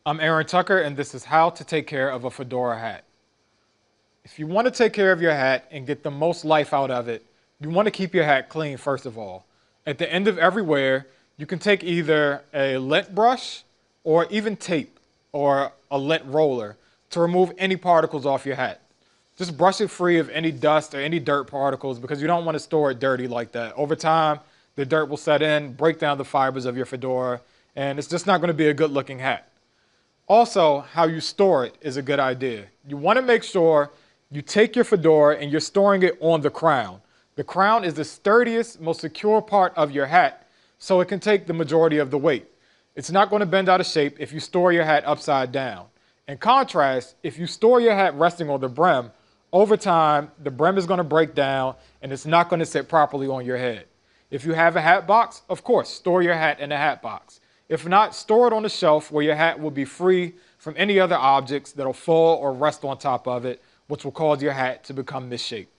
I'm Aaron Tucker, and this is how to take care of a fedora hat. If you want to take care of your hat and get the most life out of it, you want to keep your hat clean first of all. At the end of every wear, you can take either a lint brush or even tape or a lint roller to remove any particles off your hat. Just brush it free of any dust or any dirt particles because you don't want to store it dirty like that. Over time, the dirt will set in, break down the fibers of your fedora, and it's just not going to be a good looking hat. Also, how you store it is a good idea. You want to make sure you take your fedora and you're storing it on the crown. The crown is the sturdiest, most secure part of your hat, so it can take the majority of the weight. It's not going to bend out of shape if you store your hat upside down. In contrast, if you store your hat resting on the brim, over time, the brim is going to break down and it's not going to sit properly on your head. If you have a hat box, of course, store your hat in a hat box. If not, store it on a shelf where your hat will be free from any other objects that'll fall or rest on top of it, which will cause your hat to become misshaped.